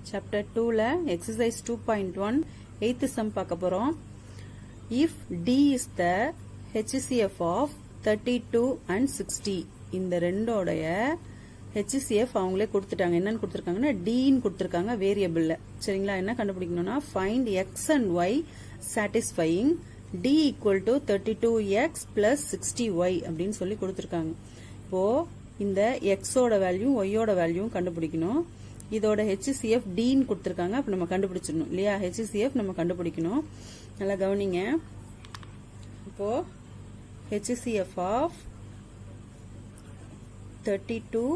Chapter 2ல exercise 2.1 8th sum பார்க்க போறோம். If D is the HCF of 32 and 60 இந்த ரெண்டோடைய HCF அவங்களே கொடுத்துட்டாங்க. என்னன்னு கொடுத்திருக்காங்கன்னா D ன்னு கொடுத்திருக்காங்க வேரியபிள்ல. சரிங்களா? என்ன கண்டுபிடிக்கணும்னா find x and y satisfying D equal to 32x plus 60y அப்படின்னு சொல்லி கொடுத்திருக்காங்க. இப்போ இந்த x ஓட வேல்யூ y ஓட வேல்யூ கண்டுபிடிக்கணும். இதோட HCF D ன்னு கொடுத்திருக்காங்க. அப்ப நம்ம கண்டுபிடிச்சிடணும் இல்லையா? HCF நம்ம கண்டுபிடிக்கணும். நல்லா கவனிங்க. இப்போ HCF of 32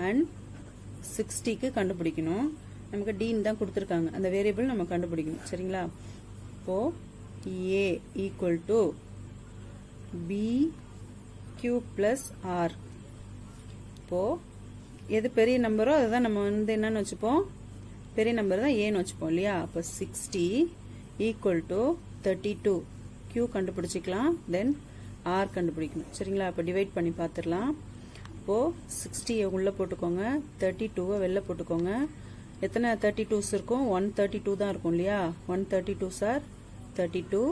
and 60 க்கு கண்டுபிடிக்கணும். நமக்கு D ன்னு தான் கொடுத்திருக்காங்க. அந்த வேரியபிள் நம்ம கண்டுபிடிக்கணும். சரிங்களா? இப்போ A equal to BQ plus R. இப்போ எது பெரிய நம்பரோ அதுதான் நம்ம என்னன்னு வச்சுப்போம், பெரிய நம்பர் தான் ஏன்னு வச்சுப்போம் இல்லையா? அப்போ 60 equal to 32 Q கண்டுபிடிச்சிக்கலாம், then R கண்டுபிடிக்கணும். சரிங்களா? அப்போ டிவைட் பண்ணி பார்த்துடலாம். இப்போ 60 உள்ள போட்டுக்கோங்க, 32 வெளில போட்டுக்கோங்க. எத்தனை 32s இருக்கும்? 132 தான் இருக்கும் இல்லையா? 132 சார் 32,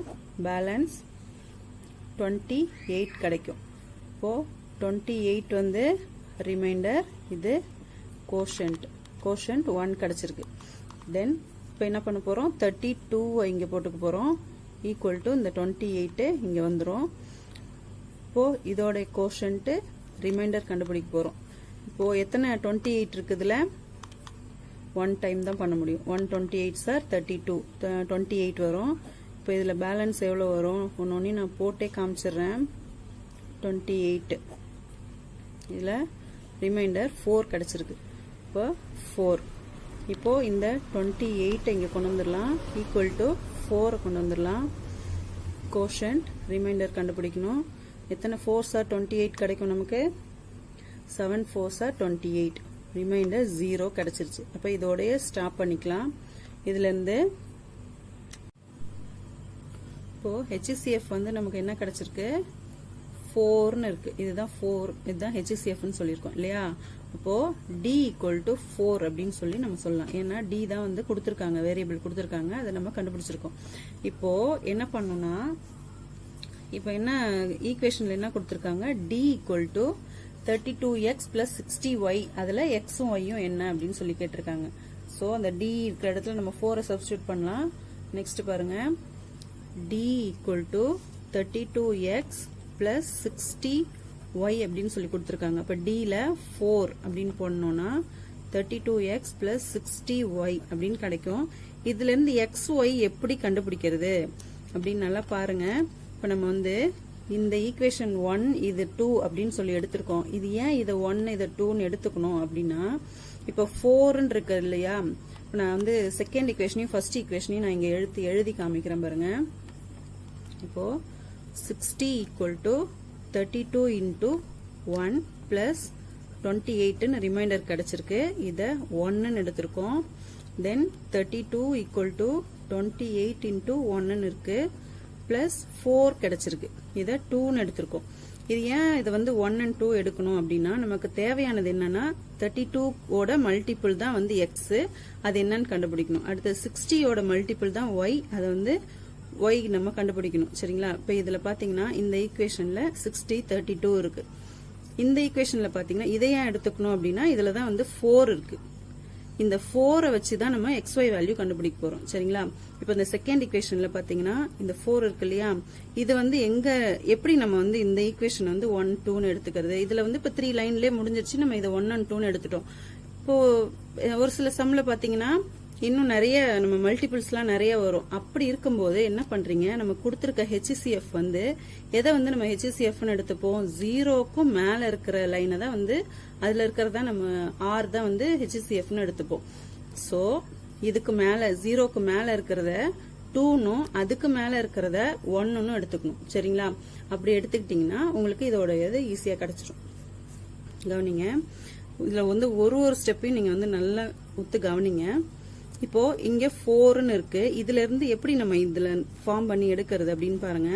பேலன்ஸ் 28 கிடைக்கும். இப்போ 28 வந்து ரிமைண்டர், இது கோஷன்ட் 1 கிடைச்சிருக்கு. தென் இப்போ என்ன பண்ண போறோம்? 32 இங்க போட்டுக்க போறோம், ஈக்குவல் டு இந்த 28 இங்க வந்துரும். இப்போ இதோட கோஷன்ட் ரிமைண்டர் கண்டுபிடிக்க போறோம். இப்போ எத்தனை 28 இருக்குதுல? 1 டைம் தான் பண்ண முடியும். 128 சார் 32, 28 வரும். இப்போ இதுல பேலன்ஸ் எவ்வளவு வரும்? ஒன்னொன்னு நான் போட்டே காமிச்சிடுறேன். 28 இதுல ரிமைண்டர் 4 கிடைச்சிருக்கு. இப்போ 4. இப்போ இந்த 28 இங்க கொண்டு வந்துடலாம், ஈக்குவல் டு 4 கொண்டு வந்துடலாம். கோஷன்ட் ரிமைண்டர் கண்டுபிடிக்கணும். எத்தனை 4s ஆர் 28 கிடைக்கும் நமக்கு? 7 4s ஆர் 28. ரிமைண்டர் 0 கிடைச்சிருச்சு. அப்ப இதோடய ஸ்டாப் பண்ணிக்கலாம். இதுல இருந்து இப்போ HCF வந்து நமக்கு என்ன கிடைச்சிருக்கு? 4ன்னு இருக்கு. இதுதான் 4, இதுதான் HCF ன்னு சொல்லியிருக்கோம் இல்லையா? அப்போ D equal to 4 அப்படின்னு சொல்லி நம்ம சொல்லலாம். ஏன்னா D தான் வந்து கொடுத்திருக்காங்க, வேரியபிள் கொடுத்திருக்காங்க, அதை நம்ம கண்டுபிடிச்சிருக்கோம். இப்போ என்ன பண்ணணும்னா, இப்போ என்ன ஈக்குவேஷன்ல என்ன கொடுத்திருக்காங்க? D equal to 32x plus 60y, அதுல xும் yயும் என்ன அப்படின்னு சொல்லி கேட்டிருக்காங்க. சோ அந்த D இருக்கிற இடத்துல நம்ம 4 சப்ஸ்டிட்யூட் பண்ணலாம். நெக்ஸ்ட் பாருங்க, D equal to 32x plus 60y அப்படின்னு சொல்லி கொடுத்திருக்காங்க. அப்ப D ல 4 அப்படின்னு போடணும்னா 32x plus 60y அப்படின்னு கிடைக்கும். இதுல இருந்து xy எப்படி கண்டுபிடிக்கிறது அப்படின்னு நல்லா பாருங்க. இப்ப நம்ம வந்து இந்த ஈக்குவேஷன் 1 இது 2 அப்படின்னு சொல்லி எடுத்திருக்கோம். இது ஏன் இதை 1 இதை 2ன்னு எடுத்துக்கணும் அப்படின்னா, இப்ப 4ன்னு இருக்கு இல்லையா? நான் வந்து செகண்ட் ஈக்குவேஷனையும் ஃபர்ஸ்ட் ஈக்குவேஷனையும் நான் இங்க எழுதி காமிக்கிறேன் பாருங்க. இப்போ 60 equal to 32 into 1 plus 28 ன்னு ரிமைண்டர் கிடைச்சிருக்கு. இத 1 ன்னு எடுத்திருக்கோம். தென் 32 equal to 28 into 1 ன்னு இருக்கு, பிளஸ் 4 கிடைச்சிருக்கு. இத 2 ன்னு எடுத்திருக்கோம். இது ஏன் இதை வந்து 1 and 2 எடுக்கணும் அப்படின்னா, நமக்கு தேவையானது என்னன்னா 32 ஓட மல்டிபிள் தான் வந்து x, அது என்னன்னு கண்டுபிடிக்கணும். அடுத்து 60 ஓட மல்டிபிள் தான் y, அதை வந்து y நம்ம கண்டுபிடிக்கணும். சரிங்களா? இப்ப இதுல பாத்தீங்கன்னா இந்த ஈக்குவேஷன்ல 60 32 இருக்கு. இந்த ஈக்குவேஷன்ல பாத்தீங்கன்னா இதை ஏன் எடுத்துக்கணும் அப்படின்னா, இதுலதான் வந்து 4 இருக்கு. இந்த 4 வச்சுதான் நம்ம xy வேல்யூ கண்டுபிடிக்க போறோம். சரிங்களா? இப்ப இந்த செகண்ட் ஈக்குவேஷன்ல பாத்தீங்கன்னா இந்த 4 இருக்கு இல்லையா? இது வந்து எப்படி நம்ம வந்து இந்த ஈக்குவேஷன் வந்து 1 2ன்னு எடுத்துக்கிறது? இதுல வந்து இப்ப 3 லைன்லயே முடிஞ்சிருச்சு. நம்ம இதை 1 and 2ன்னு எடுத்துட்டோம். இப்போ ஒரு சில சம்ல பாத்தீங்கன்னா இன்னும் நிறைய நம்ம மல்டிபிள்ஸ்லாம் நிறைய வரும். அப்படி இருக்கும்போது என்ன பண்றீங்க, நம்ம கொடுத்திருக்க HCF வந்து எதை வந்து நம்ம HCFன்னு எடுத்துப்போம்? 0க்கும் மேல இருக்கிற லைனை தான் வந்து, அதுல இருக்கிறதா நம்ம R தான் வந்து HCFன்னு எடுத்துப்போம். சோ இதுக்கு மேல 0க்கு மேல இருக்கிறத 2னும் அதுக்கு மேல இருக்கிறத 1னும் எடுத்துக்கணும். சரிங்களா? அப்படி எடுத்துக்கிட்டீங்கன்னா உங்களுக்கு இதோட இது ஈஸியா கிடைச்சிடும். கவனிங்க, இதுல வந்து ஒரு ஸ்டெப்பையும் நீங்க வந்து நல்லா ஒத்து கவனிங்க. இப்போ இங்க 4ன்னு இருக்கு. இதுல இருந்து எப்படி நம்ம இதுல ஃபார்ம் பண்ணி எடுக்கிறது அப்படின்னு பாருங்க.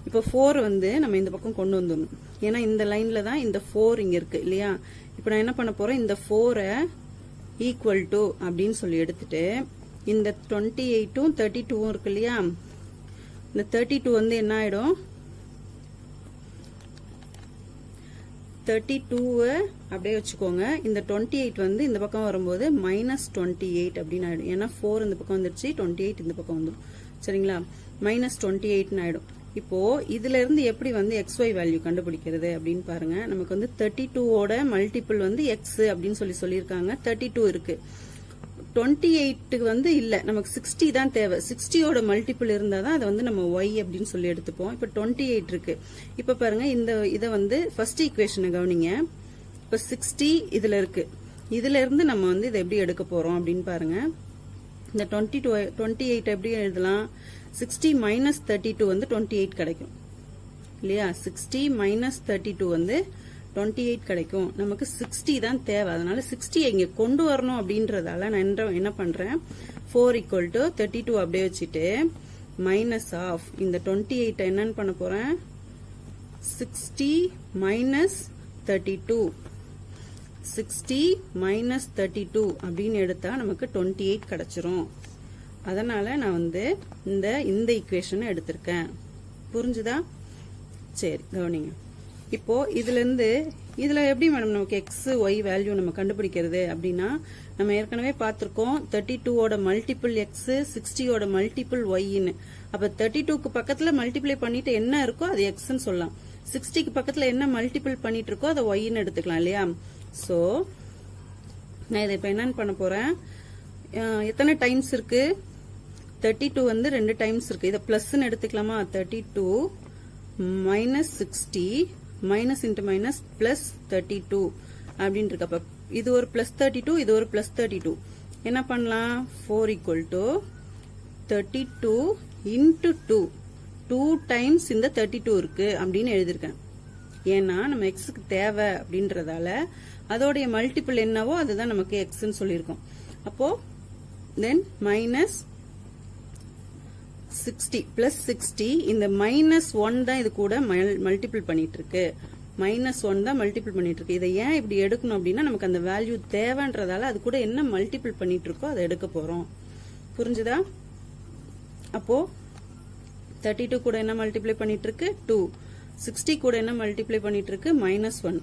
இப்போ 4 வந்து நம்ம இந்த பக்கம் கொண்டு வந்துடணும். ஏன்னா இந்த லைன்ல தான் இந்த 4 இங்க இருக்கு இல்லையா? இப்போ நான் என்ன பண்ண போறேன், இந்த 4 ஈக்குவல் டு அப்படின்னு சொல்லி எடுத்துட்டு இந்த 28ம் 32ம் இருக்கு இல்லையா, இந்த 32 வந்து என்ன ஆயிடும், 32 அப்படியே வச்சுக்கோங்க. இந்த 28 வந்து இந்த பக்கம் வரும்போது -28 அப்படின்னு ஆயிடும். ஏன்னா 4 இந்த பக்கம் வந்துருச்சு, 28 இந்த பக்கம் வந்துடும். சரிங்களா, -28 ஆயிடும். இப்போ இதுல இருந்து எப்படி வந்து xy வேல்யூ கண்டுபிடிக்கிறது அப்படின்னு பாருங்க. நமக்கு வந்து 32ஓட மல்டிபிள் வந்து x அப்படின்னு சொல்லியிருக்காங்க. 32 இருக்கு. 28 வந்து இல்ல, நமக்கு 60 தான் தேவை. 60ஓட மல்டிபிள் இருந்தா தான் அதை வந்து நம்ம y அப்படின்னு சொல்லி எடுத்துப்போம். இப்ப 28 இருக்கு. இப்ப பாருங்க, இத வந்து ஃபர்ஸ்ட் ஈக்குவேஷனை கவனிங்க. இப்ப 60 இதுல இருக்கு. இதுல இருந்து நம்ம வந்து இதை எப்படி எடுக்க போறோம் அப்படின்னு பாருங்க. இந்த 28 எப்படி எழுதலாம், 60 - 32 வந்து 28 கிடைக்கும் இல்லையா. 60 - 32 வந்து 28 கிடைக்கும். நமக்கு 60 தான் தேவை. அதனால 60 இங்க கொண்டு வரணும் அப்படின்றதால நான் என்ன பண்றேன், 4 = 32 அப்படியே வச்சுட்டு மைனஸ் ஆஃப் இந்த 28 என்னன்னு பண்ண போறேன், 60 - 32 60 - 32 அப்படின்னு எடுத்தா நமக்கு 28 கிடைச்சிரும். அதனால நான் வந்து இந்த ஈக்குவேஷனை எடுத்திருக்கேன். புரிஞ்சுதா? சரி, கவனிங்க. இப்போ இதுல எப்படி மேடம் நமக்கு எக்ஸ் ஒய் வேல்யூ நம்ம கண்டுபிடிக்கிறது அப்படின்னா, நம்ம ஏற்கனவே பார்த்திருக்கோம் 32ஓட மல்டிபிள் எக்ஸ், 60ஓட மல்டிபிள் ஒய்ன்னு. அப்ப 32க்கு பக்கத்துல மல்டிப்ளை பண்ணிட்டு என்ன இருக்கோ அது எக்ஸ்ன்னு சொல்லலாம். 60க்கு பக்கத்துல என்ன மல்டிபிள் பண்ணிட்டு இருக்கோ அதை ஒய்ன்னு எடுத்துக்கலாம் இல்லையா. சோ நான் இதை இப்ப என்னன்னு பண்ண போறேன், எத்தனை டைம்ஸ் இருக்கு, 32 வந்து 2 டைம்ஸ் இருக்கு. இதை பிளஸ்ன்னு எடுத்துக்கலாமா, 32 - 60 மைனஸ் இன்ட்டு மைனஸ் பிளஸ் 32 அப்படின்னு இருக்கு. அப்ப இது ஒரு பிளஸ் 32, இது ஒரு பிளஸ் 32. என்ன பண்ணலாம், 4 = 32 × 2 2 டைம்ஸ் இந்த 32 இருக்கு அப்படின்னு எழுதியிருக்கேன். ஏன்னா நம்ம எக்ஸுக்கு தேவை அப்படின்றதால அதோடைய மல்டிபிள் என்னவோ அதுதான் நமக்கு எக்ஸ்ன்னு சொல்லியிருக்கோம். அப்போ தென் -60 பிளஸ் 60 இந்த -1 தான் இது கூட மல்டிபிள் பண்ணிட்டு இருக்கு. -1 தான் மல்டிபிள் பண்ணிட்டு இருக்கு. இதை ஏன் இப்படி எடுக்கணும் அப்படின்னா, நமக்கு அந்த வேல்யூ தேவைன்றதால அது கூட என்ன மல்டிபிள் பண்ணிட்டு இருக்கோ அதை எடுக்க போறோம். புரிஞ்சுதா? அப்போ 32 கூட என்ன மல்டிப்ளை பண்ணிட்டு இருக்கு, 2. 60 கூட என்ன மல்டிப்ளை பண்ணிட்டு இருக்கு, -1.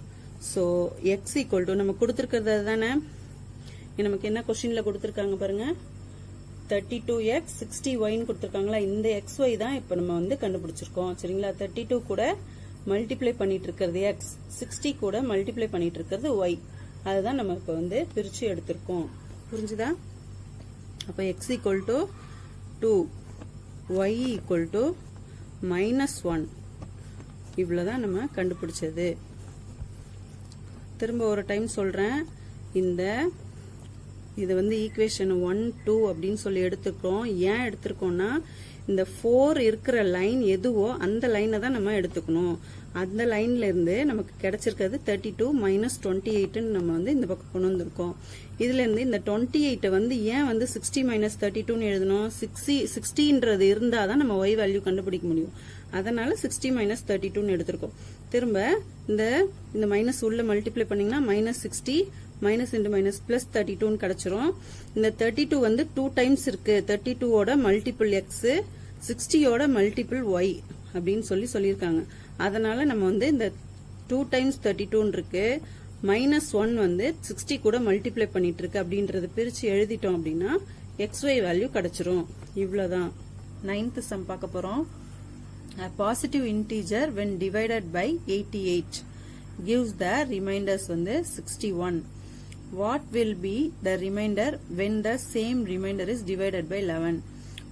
சோ x = நம்ம கொடுத்திருக்கிறது அதுதானே. நமக்கு என்ன கொஸ்டின்ல கொடுத்திருக்காங்க பாருங்க, 32x 60y கொடுத்திருக்காங்களா. இந்த xy தான் இப்ப நம்ம வந்து கண்டுபிடிச்சிருக்கோம். சரிங்களா, 32 கூட மல்டிப்ளை பண்ணிட்டு இருக்கிறது x, 60 கூட மல்டிப்ளை பண்ணிட்டு இருக்கிறது y. அதுதான் நம்ம இப்ப வந்து பிரிச்சு எடுத்திருக்கோம். புரிஞ்சுதா? அப்ப x = 2, y = -1. இவ்வளவுதான் நம்ம கண்டுபிடிச்சது. திரும்ப ஒரு டைம் சொல்றேன், இது வந்து ஈக்குவேஷன் 1, 2 அப்படின்னு சொல்லி எடுத்துக்கிறோம். ஏன் எடுத்திருக்கோம்னா, இந்த 4 இருக்கிற லைன் எதுவோ அந்த லைனை தான் நம்ம எடுத்துக்கணும். அந்த லைன்ல இருந்து நமக்கு கிடைச்சிருக்கிறது 32 - 28 நம்ம வந்து இந்த பக்கம் கொண்டு வந்திருக்கோம். இதுல இருந்து இந்த 28 வந்து ஏன் வந்து 60 - 32 எழுதணும், 60ன்றது இருந்தாதான் நம்ம y வேல்யூ கண்டுபிடிக்க முடியும். அதனால 60 - 32 எடுத்திருக்கோம். திரும்ப இந்த மைனஸ் உள்ள மல்டிப்ளை பண்ணீங்கன்னா -60 மைனஸ் இன்டு மைனஸ் பிளஸ் 32 கிடைச்சிரும். இந்த 32 வந்து 2 டைம்ஸ் இருக்கு. 32ஓட மல்டிபிள் எக்ஸ், 60ஓட மல்டிபிள் ஒய் அப்படின்னு சொல்லியிருக்காங்க. அதனால நம்ம வந்து இந்த 2 டைம்ஸ் 32 இருக்கு, -1 வந்து 60 கூட மல்டிப்ளை பண்ணிட்டு இருக்கு அப்படின்றத பிரிச்சு எழுதிட்டோம் அப்படின்னா xy வேல்யூ கிடைச்சிரும். இவ்வளவுதான். 9th சம் பார்க்க போறோம். A positive integer when divided by 88 gives the remainders வந்து 61. What will be the remainder when the same remainder is divided by 11?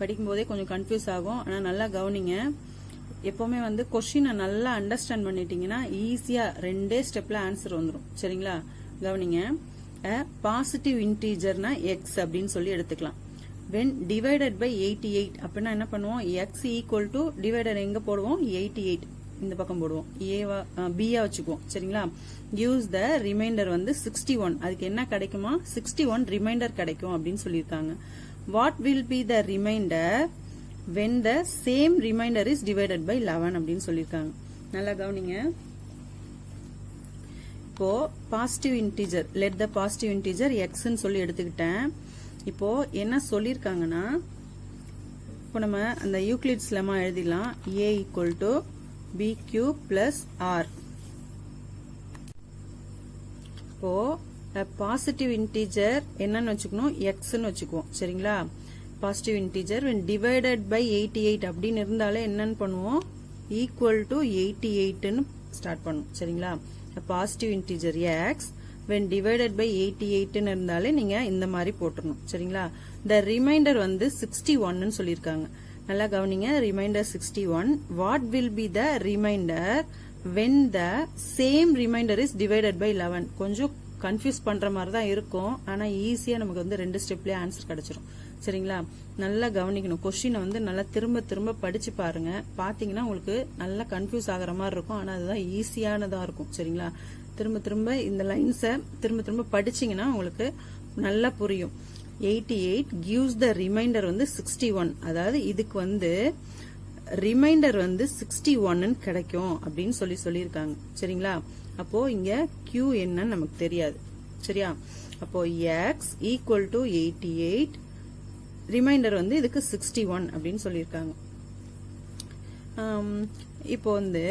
படிக்கும் போதே கொஞ்சம் கன்ஃபியூஸ் ஆகும். ஆனா நல்லா கவனிங்க. எப்பவுமே வந்து கொஸ்டினை நல்லா அண்டர்ஸ்டாண்ட் பண்ணிட்டீங்கன்னா ஈஸியா 2 ஸ்டெப்ல ஆன்சர் வந்துடும். சரிங்களா, கவனிங்க. பாசிட்டிவ் இன்டீஜர்னா எக்ஸ் அப்படின்னு சொல்லி எடுத்துக்கலாம். when divided by 88 அப்படின்னா என்ன பண்ணுவோம், x = டிவைடர் எங்க போடுவோம், 88 இந்த பக்கம் போடுவோம், b-ஆ வச்சுக்குவோம். சரிங்களா, gives the remainder வந்து 61. அதுக்கு என்ன கிடைக்குமா, 61 ரிமைண்டர் கிடைக்கும் அப்படின்னு சொல்லியிருக்காங்க. what will be the remainder when the same remainder is divided by 11 அப்படின்னு சொல்லியிருக்காங்க. நல்லா கவனிங்க. இப்போ positive integer let the positive integer எக்ஸ்ன்னு சொல்லி எடுத்துக்கிட்டேன். இப்போ என்ன சொல்லியிருக்காங்கன்னா, இப்போ நம்ம அந்த யூக்ளிட்ஸ் லெமா எழுதிடலாம். a equal to b q plus r. இப்போ பாசிட்டிவ் இன்டிஜர் என்னன்னு வச்சுக்கணும், எக்ஸ்ன்னு வச்சுக்குவோம். சரிங்களா? Positive integer when divided by 88 அப்படின்னு இருந்தாலே என்னன்னு பண்ணுவோம், ஈக்குவல் டு 88ன்னு ஸ்டார்ட் பண்ணும். சரிங்களா? Positive integer X when divided by 88ன்னு இருந்தாலே நீங்க இந்த மாதிரி போட்டுறணும். சரிங்களா? the remainder வந்து 61ன்னு சொல்லியிருக்காங்க. நல்லா கவனிங்க. Reminder 61. what will be the remainder when the same remainder is divided by 11? கொஞ்சம் கன்ஃபியூஸ் பண்ற மாதிரி தான் இருக்கும். ஆனா ஈஸியா நமக்கு வந்து 2 ஸ்டெப்லயே ஆன்சர் கிடைச்சிரும். சரிங்களா? நல்லா கவனிக்கணும். கொஸ்டினை வந்து நல்லா திரும்ப திரும்ப படிச்சு பாருங்க. பாத்தீங்கன்னா உங்களுக்கு நல்லா கன்ஃபியூஸ் ஆகிற மாதிரி இருக்கும். ஆனா அதுதான் ஈஸியானதா இருக்கும். சரிங்களா? திரும்ப திரும்ப இந்த லைன்ஸை திரும்ப திரும்ப படிச்சீங்கன்னா உங்களுக்கு நல்லா புரியும். 88 gives the remainder வந்து 61. அதாவது இதுக்கு வந்து ரிமைண்டர் வந்து 61 கிடைக்கும் அப்படின்னு சொல்லியிருக்காங்க. சரிங்களா? அப்போ இங்க Q என்னன்னு நமக்கு தெரியாது. சரியா? அப்போ x ஈக்குவல் டு 88, ரிமைண்டர் வந்து இதுக்கு 61 அப்படின்னு சொல்லியிருக்காங்க. இப்போ வந்து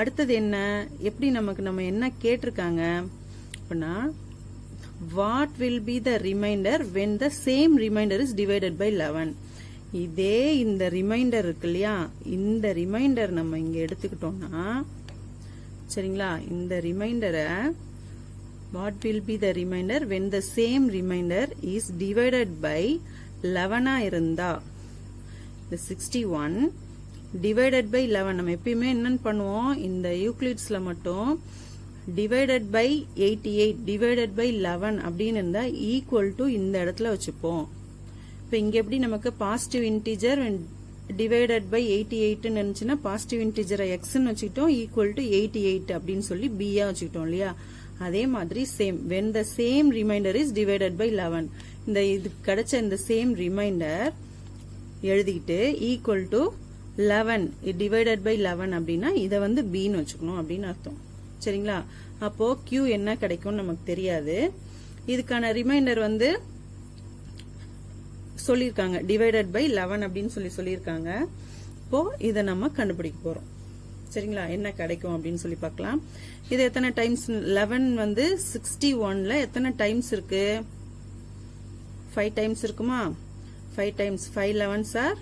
அடுத்தது என்ன, எப்படி நம்ம என்ன கேட்டிருக்காங்க அப்படின்னா, what will be the remainder when the same remainder is divided by 11. இதே இந்த ரிமைண்டர் இருக்கு இல்லையா, இந்த ரிமைண்டர் நம்ம இங்க எடுத்துக்கிட்டோம்னா, சரிங்களா, இந்த ரிமைண்டரை what will be the remainder when the same remainder is divided by 11 இருந்தா, the 61 divided by 11 நம்ம எப்பயுமே என்னன்னு பண்ணுவோம், இந்த யூக்ளிட்ஸ்ல மட்டும் divided by 88 divided by 11 அப்படின்னு இருந்தா equal to இந்த இடத்துல வச்சுப்போம். இப்போ இங்க எப்படி நமக்கு பாசிட்டிவ் இன்டிஜர் டிவைடட் பை 88 இருந்துச்சுன்னா பாசிட்டிவ் இன்டிஜரை எக்ஸ்ன்னு வச்சுக்கிட்டோம், ஈக்குவல் டு 88 அப்படின்னு சொல்லி பியா வச்சுக்கிட்டோம் இல்லையா. அதே மாதிரி same when the same remainder is divided by 11, இந்த இது கிடைச்ச இந்த சேம் ரிமைண்டர் எழுதிக்கிட்டு ஈக்குவல் டு 11 divided by 11 அப்படின்னா இதை வந்து பின்னு வச்சுக்கணும் அப்படின்னு அர்த்தம். சரிங்களா? அப்போ Q என்ன கிடைக்கும் நமக்கு தெரியாது. இதுக்கான ரிமைண்டர் வந்து சொல்லியிருக்காங்க டிவைடட் பை 11 அப்படின்னு சொல்லியிருக்காங்க. இப்போ இதை நம்ம கண்டுபிடிக்க போறோம். சரிங்களா? என்ன கிடைக்கும் அப்படின்னு சொல்லி பார்க்கலாம். இது எத்தனை டைம்ஸ், 11 வந்து 61ல எத்தனை டைம்ஸ் இருக்கு, 5 டைம்ஸ் இருக்குமா, 5 டைம்ஸ் 5 11s are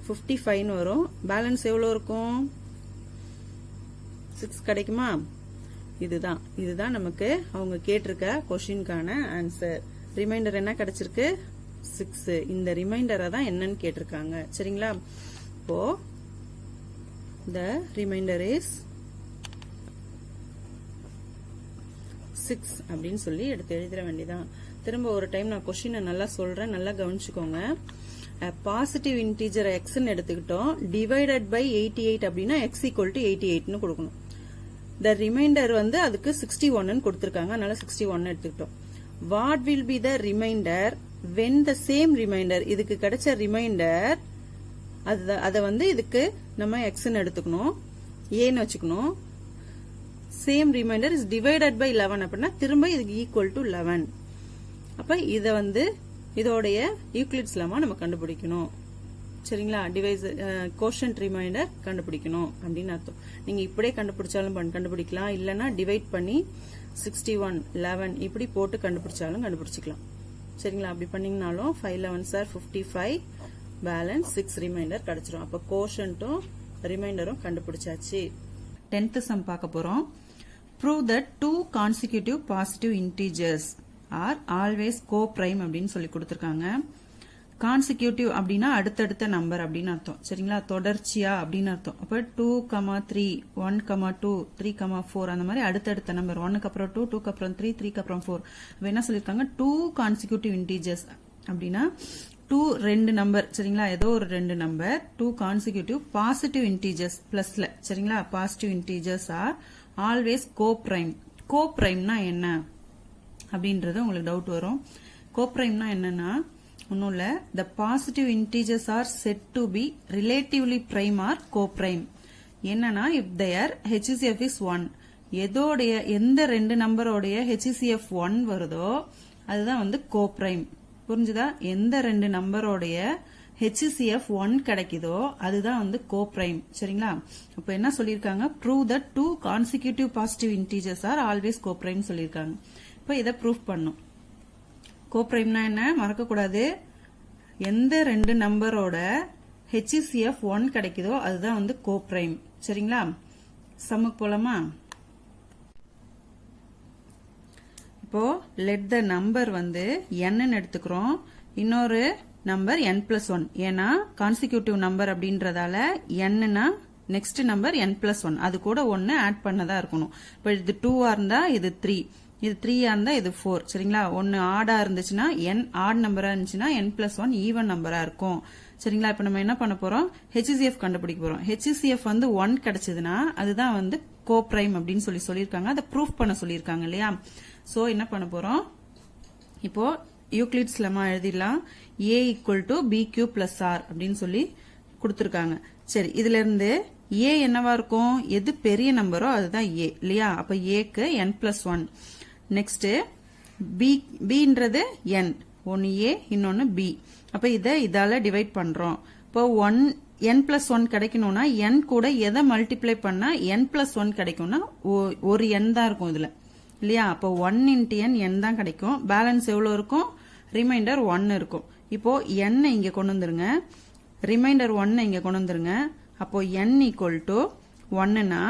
55 வரும். பேலன்ஸ் எவ்வளவு இருக்கும், 6 கிடைக்குமா. இதுதான் நமக்கு அவங்க கேட்டிருக்க கொஸ்டினுக்கான ஆன்சர். ரிமைண்டர் என்ன கிடைச்சிருக்கு, 6. இந்த ரிமைண்டரை தான் என்னன்னு கேட்டிருக்காங்க. சரிங்களா? இப்போ the remainder is 6 அப்படின்னு சொல்லி எடுத்து எழுதிட வேண்டியதான். திரும்ப ஒரு டைம் நான் கொஸ்டினை நல்லா சொல்றேன், நல்லா கவனிச்சுக்கோங்க. பாசிட்டிவ் இன்டிஜர் எக்ஸ்ன்னு எடுத்துக்கிட்டோம், டிவைடட் பை 88 அப்படின்னா x ஈக்குவல் டு 88ன்னு கொடுக்கணும். த ரிமைண்டர் வந்து அதுக்கு 61ன்னு கொடுத்திருக்காங்க, அதனால 61 எடுத்துக்கிட்டோம். What will be the remainder when the same remainder, இதுக்கு கிடைச்ச ரிமைண்டர் அதை வந்து இதுக்கு நம்ம எக்ஸ்ன்னு எடுத்துக்கணும், ஏன்னு வச்சுக்கணும். Same remainder is divided by 11 அப்படின்னா திரும்ப இதுக்கு ஈக்குவல் டு 11. அப்ப இத வந்து இதோடைய யூக்ளிட்ஸ் லெமா நம்ம கண்டுபிடிக்கணும். சரிங்களா? கோஷன்ட் ரிமைண்டர் கண்டுபிடிக்கணும் அப்படின்னு அர்த்தம். நீங்க இப்படியே கண்டுபிடிச்சாலும் கண்டுபிடிக்கலாம், இல்லைன்னா டிவைட் பண்ணி 61 11 இப்படி போட்டு கண்டுபிடிச்சாலும் கண்டுபிடிச்சிக்கலாம். சரிங்களா? அப்படி பண்ணீங்கனாலும் 5 11s are 55, பேலன்ஸ் 6 ரிமைண்டர் கிடைச்சிரும். அப்ப கோஷன்ட்டும் ரிமைண்டரும் கண்டுபிடிச்சாச்சு. 10th சம் பார்க்க போறோம். prove that 2 consecutive positive integers are always co-prime அப்படின்னு சொல்லி கொடுத்திருக்காங்க. கான்சிக்யூட்டிவ் அப்படின்னா அடுத்தடுத்த நம்பர் அப்படின்னு அர்த்தம். சரிங்களா? தொடர்ச்சியா அப்படின்னு அர்த்தம். அப்ப 2, 3, 1, 2, 3, 4 அந்த மாதிரி அடுத்தடுத்த நம்பர், 1க்கு அப்புறம் 2, 2க்கு அப்புறம் 3, 3க்கு அப்புறம் 4. அப்ப என்ன சொல்லிருக்காங்க, 2 கான்சிக்யூட்டிவ் இன்டீஜர்ஸ் அப்படின்னா 2 ரெண்டு நம்பர். சரிங்களா? ஏதோ ஒரு 2 நம்பர், 2 கான்சிக்யூட்டிவ் பாசிட்டிவ் இன்டீஜர்ஸ் பிளஸ்ல. சரிங்களா? Positive integers are always coprime. கோப்ரைம்னா என்ன அப்படின்றது உங்களுக்கு டவுட் வரும். கோப்ரைம்னா என்னன்னா ஒன்னும் இல்ல, the positive integers are said to be relatively prime or coprime. என்னன்னா if their HCF is 1, எந்த ரெண்டு நம்பரோடைய HCF 1 வருதோ அதுதான் வந்து கோப்ரைம். புரிஞ்சுதா? எந்த ரெண்டு நம்பரோடைய HCF 1 கிடைக்குதோ அதுதான் வந்து கோப்ரைம். சரிங்களா? அப்ப என்ன சொல்லிருக்காங்க? prove that two consecutive positive integers are always coprime சொல்லிருக்காங்க. இப்ப இத ப்ரூஃப் பண்ணும். கோப்ரைம்னா என்ன? மறக்க கூடாது. எந்த ரெண்டு நம்பரோட HCF 1 கிடைக்குதோ அதுதான் வந்து கோப்ரைம். சரிங்களா? சம்முக்கு போலாமா? இப்போ லெட் த நம்பர் வந்து n எடுத்துக்கிறோம். இன்னொரு நம்பர் n+1. ஏன்னா கான்சிக்யூட்டிவ் நம்பர் அப்படின்றதால n-னா நெக்ஸ்ட் நம்பர் n+1. அது கூட 1 ஆட் பண்ணதா இருக்கணும். இப்போ இது 2-ஆ இருந்தா இது 3. இது 3-ஆ இருந்தா இது 4. சரிங்களா? 1 ஆடா இருந்துச்சுன்னா ஆட் நம்பரா இருந்துச்சுன்னா n+1 ஈவன் நம்பரா இருக்கும். சரிங்களா? இப்ப நம்ம என்ன பண்ண போறோம்? HCF கண்டுபிடிக்க போறோம். HCF வந்து 1 கிடைச்சதுன்னா அதுதான் வந்து கோப்ரைம் அப்படின்னு சொல்லியிருக்காங்க. அதை ப்ரூஃப் பண்ண சொல்லியிருக்காங்க இல்லையா? சோ என்ன பண்ண போறோம்? இப்போ யூக்ளிட்ஸ் லெம்மா எழுதிடலாம். a = bq + r அப்படின்னு சொல்லி கொடுத்திருக்காங்க. சரி, இதுல இருந்து a என்னவா இருக்கும்? எது பெரிய நம்பரோ அதுதான் a இல்லையா? அப்ப a க்கு n+1. நெக்ஸ்ட் bன்றது n. ஒன்னு a இன்னொன்னு b. அப்ப இதால டிவைட் பண்றோம். இப்போ n+1 கிடைக்கணும்னா n கூட எதை மல்டிப்ளை பண்ணா n+1 கிடைக்கும்னா ஒரு n தான் இருக்கும் இதுல இல்லையா? அப்போ 1 × n தான் கிடைக்கும். பேலன்ஸ் எவ்வளவு இருக்கும்? ரிமைண்டர் 1 இருக்கும். இப்போ n இங்க கொண்டு வந்துருங்க. ரிமைண்டர் 1 இங்க கொண்டு வந்துருங்க. அப்போ n = 1னா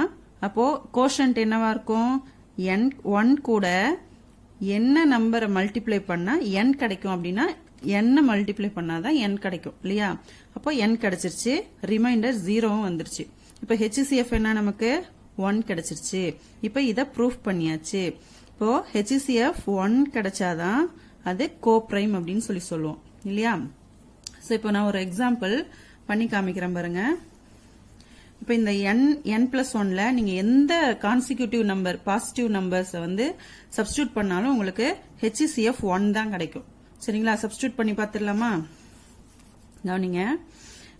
அப்போ கோஷன்ட் என்னவா இருக்கும்? n1 கூட என்ன நம்பரை மல்டிப்ளை பண்ணா n கிடைக்கும் அப்படின்னா n மல்டிப்ளை பண்ணாதான் n கிடைக்கும் இல்லையா? அப்போ n கிடைச்சிருச்சு. ரிமைண்டர் 0 வந்துருச்சு. இப்ப HCF என்ன நமக்கு? 1 கிடைச்சிருச்சு. இப்ப இத ப்ரூஃப் பண்ணியாச்சு. இப்போ HCF 1 கிடைச்சாதான் அது கோப்ரைம் அப்படின்னு சொல்லுவோம் இல்லையா? சோ இப்போ நான் ஒரு எக்ஸாம்பிள் பண்ணி காமிக்கிறேன் பாருங்க. இப்ப இந்த n+1ல நீங்க எந்த கான்சிக்யூட்டிவ் நம்பர் பாசிட்டிவ் நம்பர்ஸ் வந்து சப்ஸ்டிடியூட் பண்ணாலும் உங்களுக்கு HCF 1 தான் கிடைக்கும். சரிங்களா? சப்ஸ்டிடியூட் பண்ணி பார்த்துடலாமா? கவனிங்க.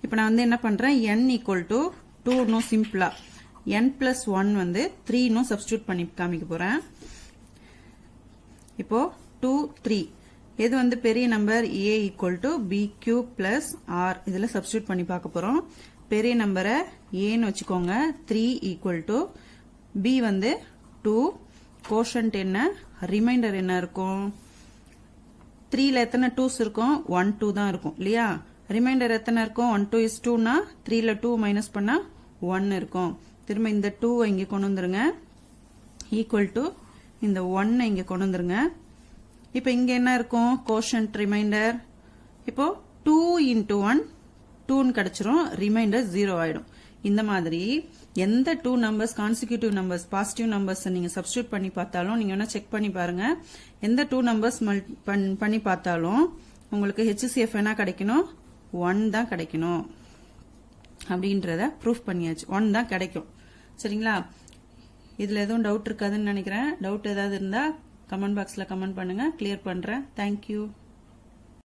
இப்ப நான் வந்து என்ன பண்றேன்? n = 2 சிம்பிளா n+1 வந்து 3 சப்ஸ்டிடியூட் பண்ணி காமிக்க போறேன். இப்போ 2 3 எது வந்து பெரிய நம்பர்? a = bq + r. இதுல சப்ஸ்டிடியூட் பண்ணி பார்க்க போறோம். பெரிய நம்பரை a ன்னு வச்சுக்கோங்க. 3 = b வந்து 2. கோஷன்ட் என்ன? ரிமைண்டர் என்ன இருக்கும்? 3ல எத்தனை 2s இருக்கும்? 1 2 தான் இருக்கும் இல்லையா? ரிமைண்டர் எத்தனை இருக்கும்? 1 2 is 2னா 3ல 2 மைனஸ் பண்ணா 1 இருக்கும். திரும்ப இந்த 2 இங்க கொண்டு வந்துருங்க. ஈக்குவல் டு இந்த 1 இங்க கொண்டு வந்துருங்க. இப்ப இங்க என்ன இருக்கும்? Quotient remainder. இப்போ 2 × 1 2 கிடைச்சிரும். ரிமைண்டர் 0 ஆயிடும். இந்த மாதிரி எந்த 2 numbers consecutive numbers positive numbers நீங்க சப்ஸ்டிடியூட் பண்ணி பார்த்தாலும் நீங்க வேணா செக் பண்ணி பாருங்க. எந்த 2 நம்பர்ஸ் பண்ணி பார்த்தாலும் உங்களுக்கு HCF என்ன கிடைக்கணும்? 1 தான் கிடைக்கணும். அப்படின்றத ப்ரூஃப் பண்ணியாச்சு. 1 தான் கிடைக்கும். சரிங்களா? இதுல எதுவும் டவுட் இருக்காதுன்னு நினைக்கிறேன். டவுட் ஏதாவது இருந்தா கமெண்ட் பாக்ஸ்ல கமெண்ட் பண்ணுங்க. கிளியர் பண்றேன். தேங்க்யூ.